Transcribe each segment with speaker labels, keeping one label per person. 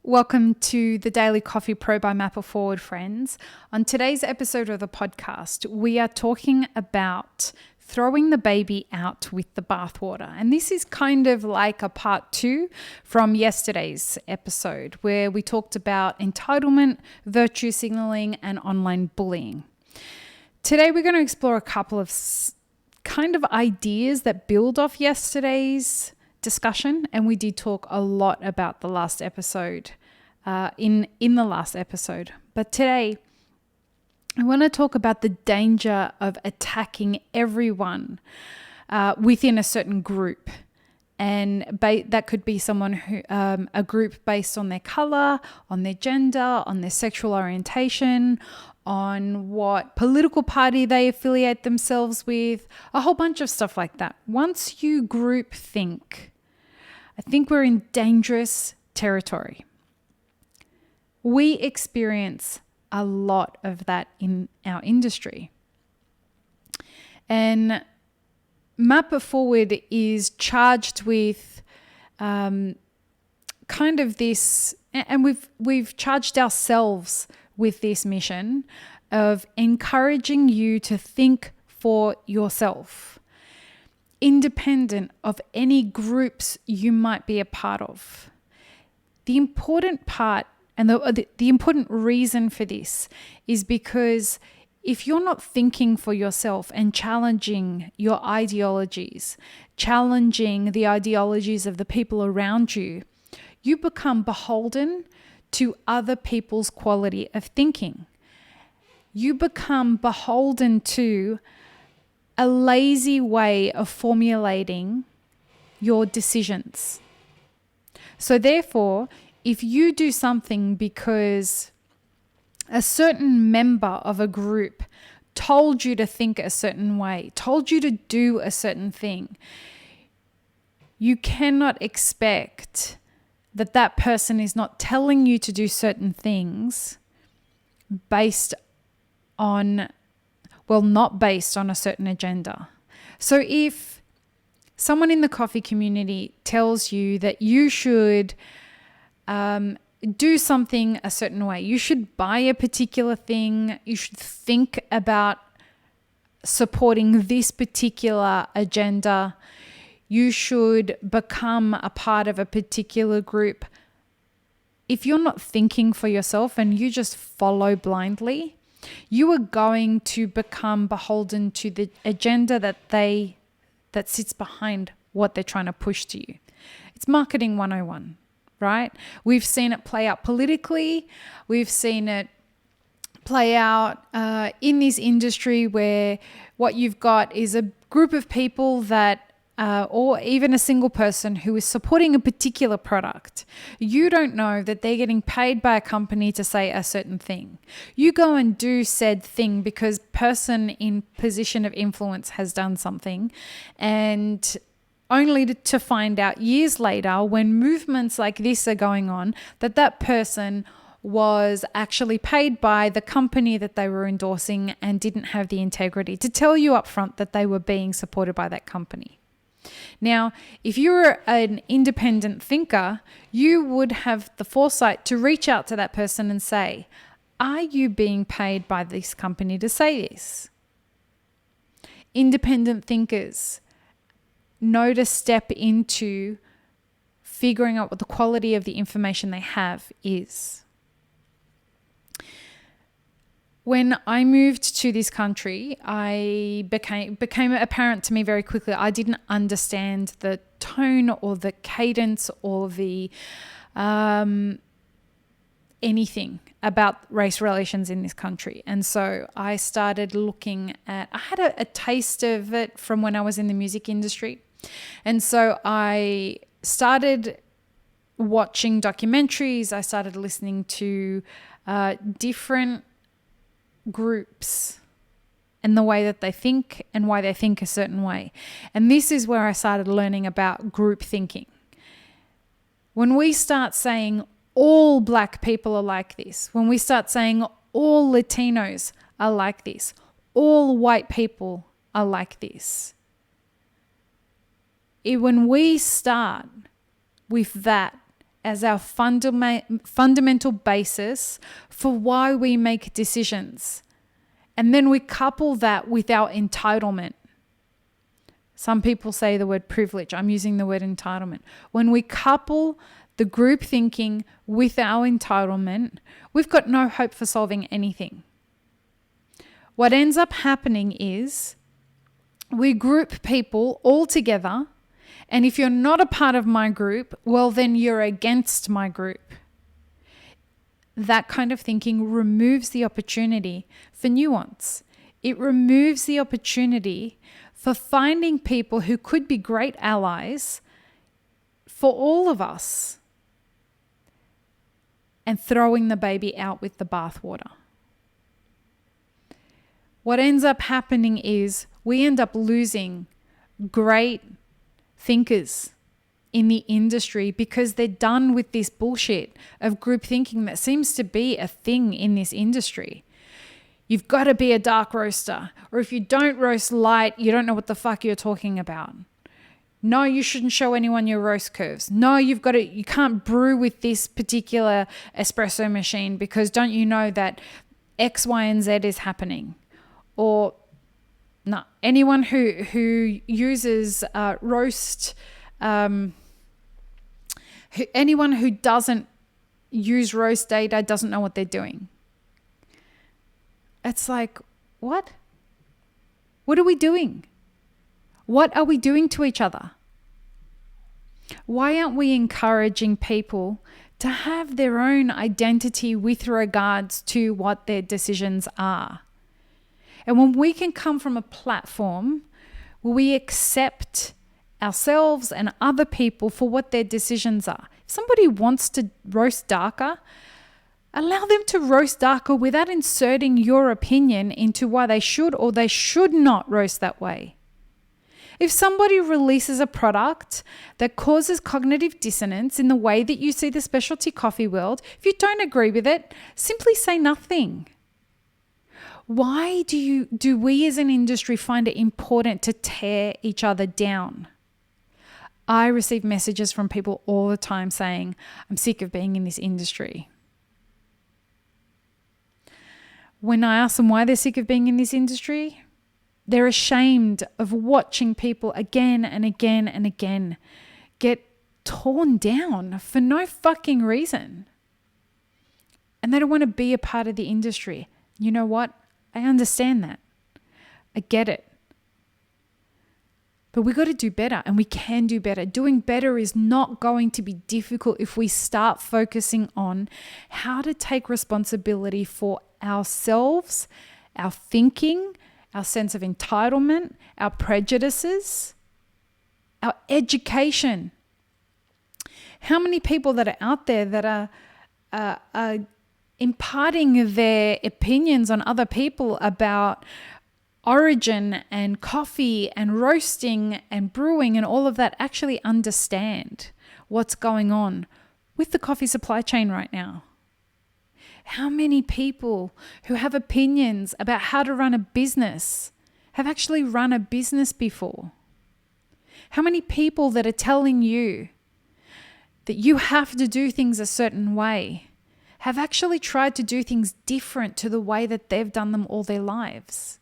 Speaker 1: Welcome to the Daily Coffee Pro by Mapper Forward, friends. On today's episode of the podcast, we are talking about throwing the baby out with the bathwater. And this is kind of like a part 2 from yesterday's episode, where we talked about entitlement, virtue signaling, and online bullying. Today, we're going to explore a couple of kind of ideas that build off yesterday's discussion, and we did talk a lot about the last episode in the last episode. But today, I want to talk about the danger of attacking everyone within a certain group, and that could be someone who a group based on their color, on their gender, on their sexual orientation, on what political party they affiliate themselves with, a whole bunch of stuff like that. Once you group think, I think we're in dangerous territory. We experience a lot of that in our industry. And Mapper Forward is charged with kind of this, and we've charged ourselves with this mission of encouraging you to think for yourself, independent of any groups you might be a part of. The important part and the important reason for this is because if you're not thinking for yourself and challenging your ideologies, challenging the ideologies of the people around you, you become beholden to other people's quality of thinking. You become beholden to a lazy way of formulating your decisions. So therefore, if you do something because a certain member of a group told you to think a certain way, told you to do a certain thing, you cannot expect that person is not telling you to do certain things not based on a certain agenda. So if someone in the coffee community tells you that you should do something a certain way, you should buy a particular thing, you should think about supporting this particular agenda, you should become a part of a particular group. If you're not thinking for yourself and you just follow blindly, you are going to become beholden to the agenda that sits behind what they're trying to push to you. It's marketing 101, right? We've seen it play out politically. We've seen it play out in this industry where what you've got is a group of people that or even a single person who is supporting a particular product. You don't know that they're getting paid by a company to say a certain thing. You go and do said thing because person in position of influence has done something, and only to find out years later when movements like this are going on that person was actually paid by the company that they were endorsing and didn't have the integrity to tell you up front that they were being supported by that company. Now, if you're an independent thinker, you would have the foresight to reach out to that person and say, are you being paid by this company to say this? Independent thinkers know to step into figuring out what the quality of the information they have is. When I moved to this country, I became apparent to me very quickly. I didn't understand the tone or the cadence or the anything about race relations in this country. And so I started looking at, I had a taste of it from when I was in the music industry. And so I started watching documentaries. I started listening to different groups and the way that they think and why they think a certain way. And this is where I started learning about group thinking. When we start saying all Black people are like this, when we start saying all Latinos are like this, all white people are like this, when we start with that as our fundamental basis for why we make decisions. And then we couple that with our entitlement. Some people say the word privilege. I'm using the word entitlement. When we couple the group thinking with our entitlement, we've got no hope for solving anything. What ends up happening is we group people all together, and if you're not a part of my group, well, then you're against my group. That kind of thinking removes the opportunity for nuance. It removes the opportunity for finding people who could be great allies for all of us and throwing the baby out with the bathwater. What ends up happening is we end up losing great thinkers in the industry because they're done with this bullshit of group thinking that seems to be a thing in this industry. You've got to be a dark roaster, or if you don't roast light, you don't know what the fuck you're talking about. No, you shouldn't show anyone your roast curves. No, you can't brew with this particular espresso machine because don't you know that X, Y, and Z is happening? Or no, anyone who uses roast, anyone who doesn't use roast data doesn't know what they're doing. It's like, what? What are we doing? What are we doing to each other? Why aren't we encouraging people to have their own identity with regards to what their decisions are? And when we can come from a platform where we accept ourselves and other people for what their decisions are. If somebody wants to roast darker, allow them to roast darker without inserting your opinion into why they should or they should not roast that way. If somebody releases a product that causes cognitive dissonance in the way that you see the specialty coffee world, if you don't agree with it, simply say nothing. Why do we as an industry find it important to tear each other down? I receive messages from people all the time saying, I'm sick of being in this industry. When I ask them why they're sick of being in this industry, they're ashamed of watching people again and again and again get torn down for no fucking reason. And they don't want to be a part of the industry. You know what? I understand that. I get it. But we got to do better, and we can do better. Doing better is not going to be difficult if we start focusing on how to take responsibility for ourselves, our thinking, our sense of entitlement, our prejudices, our education. How many people that are out there that are imparting their opinions on other people about origin and coffee and roasting and brewing and all of that actually understand what's going on with the coffee supply chain right now? How many people who have opinions about how to run a business have actually run a business before? How many people that are telling you that you have to do things a certain way have actually tried to do things different to the way that they've done them all their lives?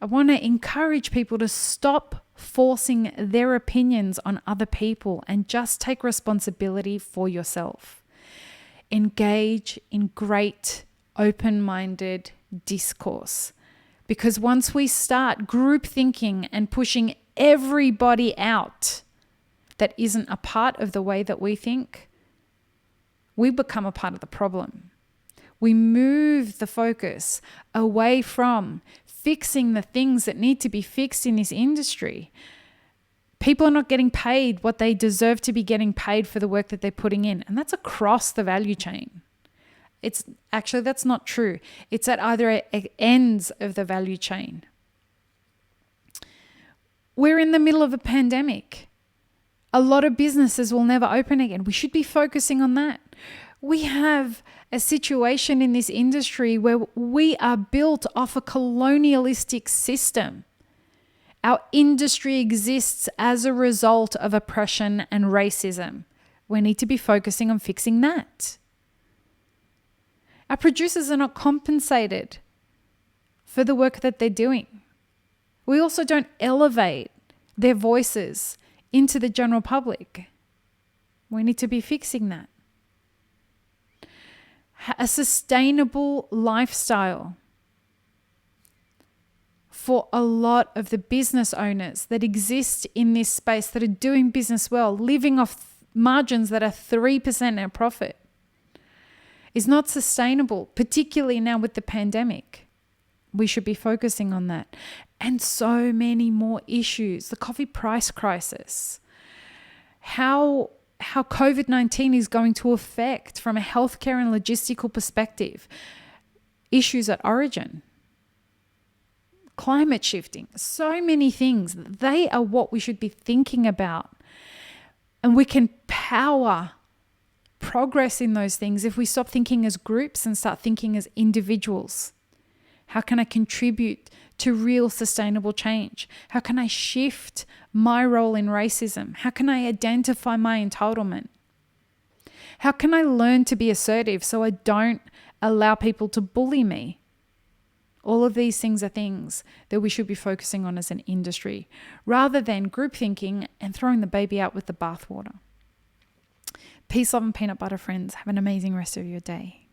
Speaker 1: I want to encourage people to stop forcing their opinions on other people and just take responsibility for yourself. Engage in great, open-minded discourse. Because once we start group thinking and pushing everybody out that isn't a part of the way that we think, we become a part of the problem. We move the focus away from fixing the things that need to be fixed in this industry. People are not getting paid what they deserve to be getting paid for the work that they're putting in. And that's across the value chain. It's actually, that's not true. It's at either ends of the value chain. We're in the middle of a pandemic. A lot of businesses will never open again. We should be focusing on that. We have a situation in this industry where we are built off a colonialistic system. Our industry exists as a result of oppression and racism. We need to be focusing on fixing that. Our producers are not compensated for the work that they're doing. We also don't elevate their voices into the general public. We need to be fixing that. A sustainable lifestyle for a lot of the business owners that exist in this space, that are doing business well, living off margins that are 3% net profit, is not sustainable, particularly now with the pandemic. We should be focusing on that. And so many more issues. The coffee price crisis. How COVID-19 is going to affect, from a healthcare and logistical perspective, issues at origin. Climate shifting. So many things. They are what we should be thinking about. And we can power progress in those things if we stop thinking as groups and start thinking as individuals. How can I contribute to real sustainable change? How can I shift my role in racism? How can I identify my entitlement? How can I learn to be assertive so I don't allow people to bully me? All of these things are things that we should be focusing on as an industry, rather than group thinking and throwing the baby out with the bathwater. Peace, love, and peanut butter, friends. Have an amazing rest of your day.